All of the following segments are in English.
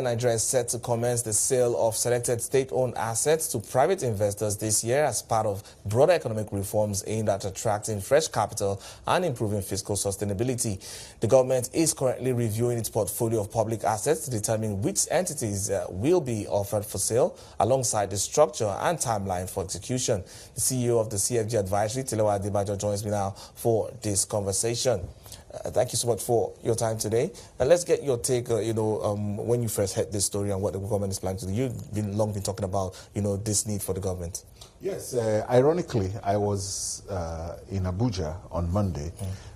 Nigeria is set to commence the sale of selected state-owned assets to private investors this year as part of broader economic reforms aimed at attracting fresh capital and improving fiscal sustainability. The government is currently reviewing its portfolio of public assets to determine which entities will be offered for sale, alongside the structure and timeline for execution. The CEO of the CFG Advisory, Tilewa Adebajo, joins me now for this conversation. Thank you so much for your time today. And let's get your take, when you first heard this story and what the government is planning to do. You've long been talking about, this need for the government. Yes, ironically, I was in Abuja on Monday.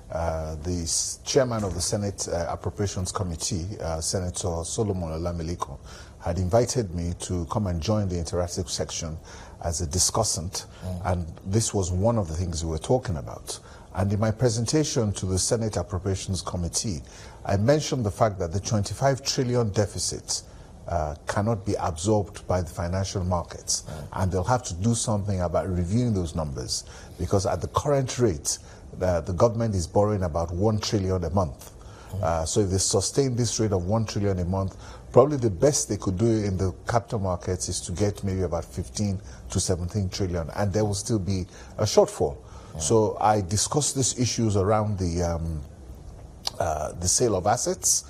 The chairman of the Senate Appropriations Committee, Senator Solomon Olamiliko, had invited me to come and join the interactive section as a discussant, and this was one of the things we were talking about. And in my presentation to the Senate Appropriations Committee, I mentioned the fact that the 25 trillion deficit cannot be absorbed by the financial markets, and they'll have to do something about reviewing those numbers, because at the current rate, the government is borrowing about 1 trillion a month. So if they sustain this rate of 1 trillion a month, probably the best they could do in the capital markets is to get maybe about 15 to 17 trillion, and there will still be a shortfall. So I discussed these issues around the sale of assets,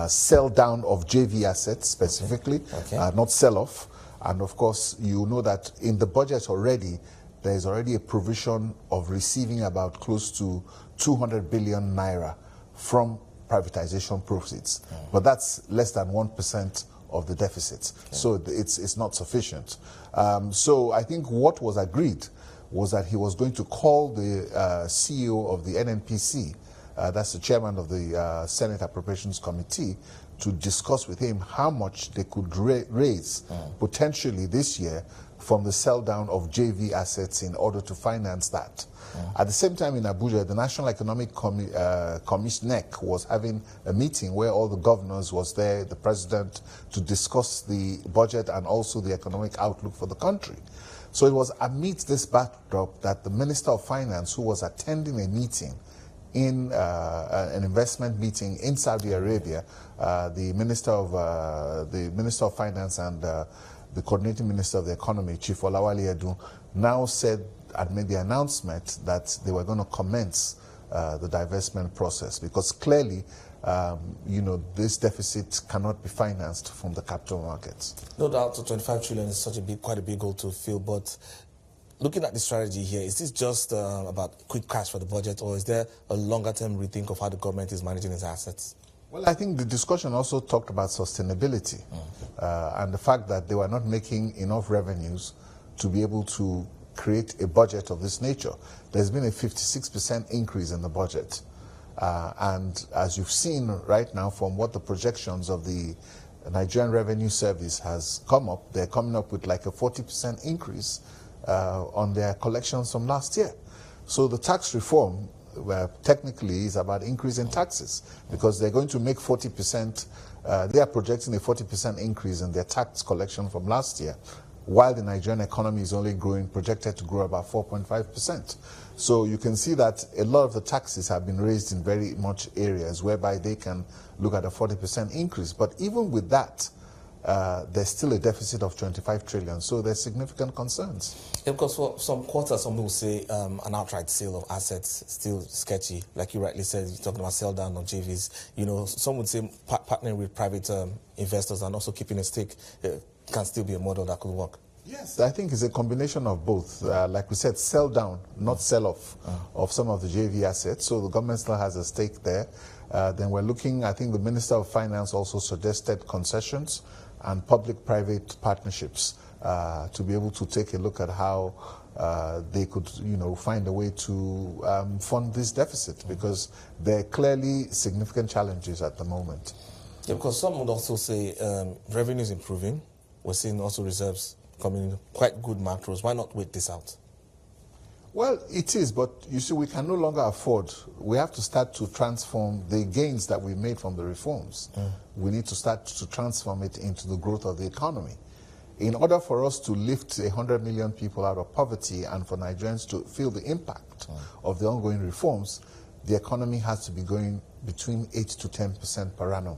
sell down of JV assets specifically, not sell off. And of course, you know that in the budget already, there is already a provision of receiving about close to 200 billion naira from privatization proceeds. But that's less than 1% of the deficit. So it's not sufficient. So I think what was agreed was that he was going to call the CEO of the NNPC, that's the chairman of the Senate Appropriations Committee, to discuss with him how much they could raise potentially this year from the sell down of JV assets in order to finance that. At the same time in Abuja, the National Economic Commission NEC was having a meeting where all the governors was there, the president, to discuss the budget and also the economic outlook for the country. So it was amidst this backdrop that the Minister of Finance, who was attending a meeting in an investment meeting in Saudi Arabia, the Minister of Finance and the Coordinating Minister of the Economy, Chief Olawale Edun, now said and made the announcement that they were going to commence the divestment process, because clearly this deficit cannot be financed from the capital markets. No doubt, 25 trillion is quite a big goal to fill, but looking at the strategy here, is this just about quick cash for the budget, or is there a longer-term rethink of how the government is managing its assets? Well, I think the discussion also talked about sustainability and the fact that they were not making enough revenues to be able to create a budget of this nature. There's been a 56% increase in the budget. And as you've seen right now from what the projections of the Nigerian Revenue Service has come up, they're coming up with like a 40% increase on their collections from last year. So the tax reform, technically, is about increasing taxes, because they're going to make 40%, they are projecting a 40% increase in their tax collection from last year, while the Nigerian economy is only projected to grow about 4.5%. So you can see that a lot of the taxes have been raised in very much areas whereby they can look at a 40% increase. But even with that, there's still a deficit of 25 trillion. So there's significant concerns. Yeah, because for some quarters, some will say an outright sale of assets still sketchy. Like you rightly said, you're talking about sell down of JVs. Some would say partnering with private investors and also keeping a stake can still be a model that could work. Yes, I think it's a combination of both. Like we said, sell down, not sell off of some of the JV assets. So the government still has a stake there. Then we're looking, I think the Minister of Finance also suggested concessions and public-private partnerships to be able to take a look at how they could, find a way to fund this deficit, because there are clearly significant challenges at the moment. Yeah, because some would also say revenue is improving. We're seeing also reserves coming in quite good macros. Why not wait this out? Well, it is, but you see, we can no longer afford. We have to start to transform the gains that we made from the reforms. We need to start to transform it into the growth of the economy. In order for us to lift 100 million people out of poverty and for Nigerians to feel the impact of the ongoing reforms, the economy has to be going between 8 to 10% per annum.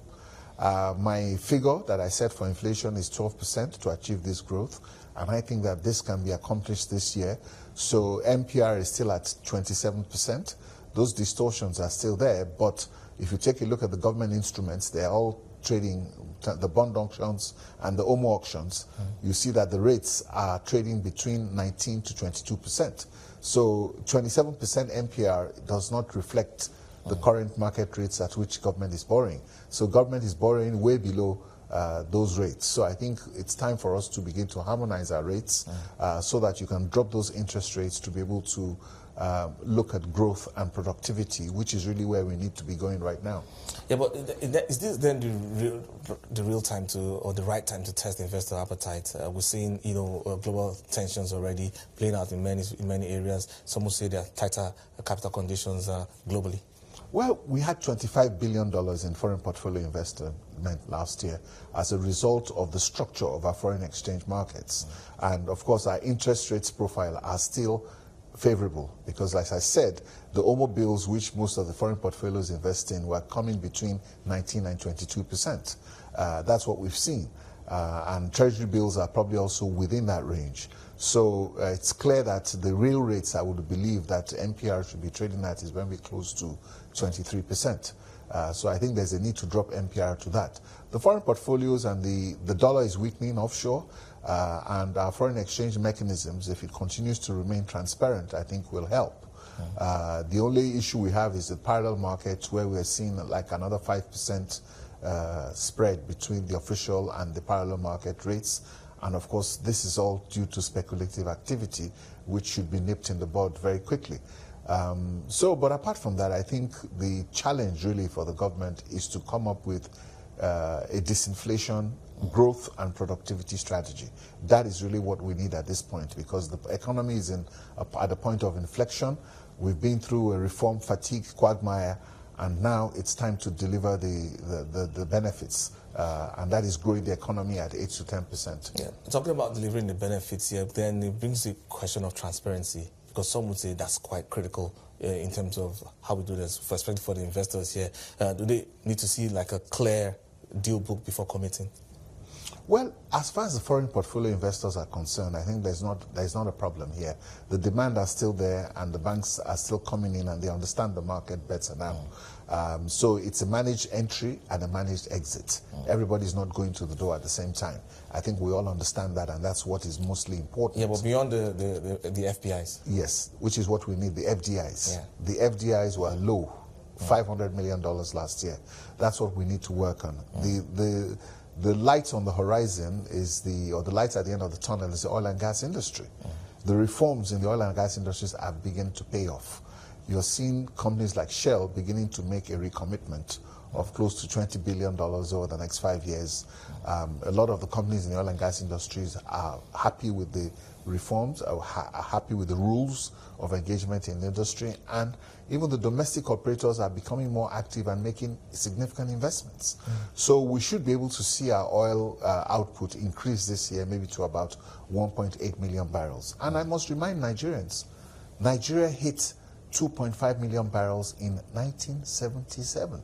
My figure that I set for inflation is 12% to achieve this growth, and I think that this can be accomplished this year. So MPR is still at 27%. Those distortions are still there, but if you take a look at the government instruments, they're all trading, the bond auctions and the OMO auctions, you see that the rates are trading between 19 to 22%. So 27% MPR does not reflect the current market rates at which government is borrowing. So government is borrowing way below those rates. So I think it's time for us to begin to harmonize our rates so that you can drop those interest rates to be able to look at growth and productivity, which is really where we need to be going right now. Yeah, but is this then the real time to, or the right time to test investor appetite? We're seeing, global tensions already playing out in many areas. Some will say there are tighter capital conditions globally. Well, we had $25 billion in foreign portfolio investment last year as a result of the structure of our foreign exchange markets. And of course, our interest rates profile are still favorable because, as I said, the OMO bills, which most of the foreign portfolios invest in, were coming between 19 and 22%. That's what we've seen. And treasury bills are probably also within that range. So it's clear that the real rates I would believe that MPR should be trading at is when we're close to 23%. So I think there's a need to drop MPR to that. The foreign portfolios and the dollar is weakening offshore, and our foreign exchange mechanisms, if it continues to remain transparent, I think will help. The only issue we have is the parallel markets, where we're seeing like another 5% spread between the official and the parallel market rates. And of course, this is all due to speculative activity, which should be nipped in the bud very quickly. But apart from that, I think the challenge really for the government is to come up with a disinflation, growth and productivity strategy. That is really what we need at this point, because the economy is at a point of inflection. We've been through a reform fatigue quagmire, and now it's time to deliver the benefits, and that is growing the economy at 8 to 10%. Yeah. Talking about delivering the benefits here, then it brings the question of transparency, because some would say that's quite critical in terms of how we do this, especially for the investors here. Do they need to see like a clear deal book before committing? Well, as far as the foreign portfolio investors are concerned, I think there's not a problem here. The demand are still there, and the banks are still coming in, and they understand the market better now. So it's a managed entry and a managed exit. Everybody's not going to the door at the same time. I think we all understand that, and that's what is mostly important. Yeah, but beyond the FPIs. Yes, which is what we need, the FDIs. Yeah. The FDIs were low, $500 million last year. That's what we need to work on. The light on the horizon is the light at the end of the tunnel is the oil and gas industry. The reforms in the oil and gas industries are beginning to pay off. You're seeing companies like Shell beginning to make a recommitment of close to $20 billion over the next 5 years. A lot of the companies in the oil and gas industries are happy with the reforms, are happy with the rules of engagement in the industry, and even the domestic operators are becoming more active and making significant investments. So we should be able to see our oil output increase this year, maybe to about 1.8 million barrels. And I must remind Nigerians, Nigeria hit 2.5 million barrels in 1977.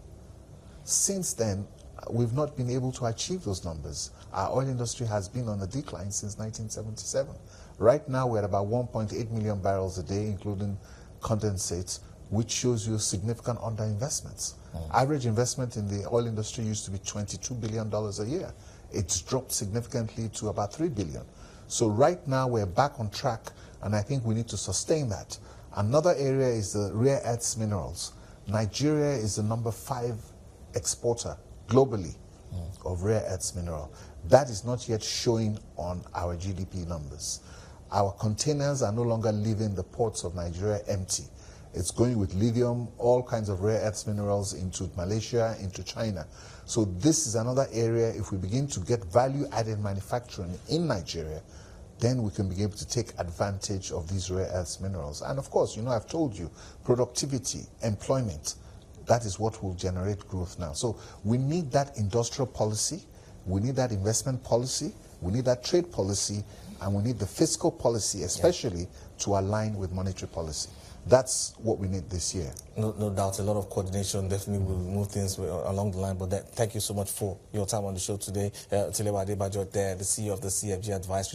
Since then, we've not been able to achieve those numbers. Our oil industry has been on a decline since 1977. Right now, we're at about 1.8 million barrels a day, including condensates, which shows you significant underinvestments. Average investment in the oil industry used to be $22 billion a year. It's dropped significantly to about $3 billion. So right now, we're back on track, and I think we need to sustain that. Another area is the rare earths minerals. Nigeria is the number 5 exporter globally of rare earths mineral. That is not yet showing on our GDP numbers. Our containers are no longer leaving the ports of Nigeria empty. It's going with lithium, all kinds of rare earths minerals into Malaysia, into China. So this is another area, if we begin to get value-added manufacturing in Nigeria, then we can begin to take advantage of these rare earths minerals. And of course, I've told you, productivity, employment, that is what will generate growth now. So we need that industrial policy We need that investment policy, we need that trade policy, and we need the fiscal policy, especially to align with monetary policy. That's what we need this year. No doubt, a lot of coordination definitely will move things along the line. But thank you so much for your time on the show today. Tilewa Adebajo there, the CEO of the CFG Advisory.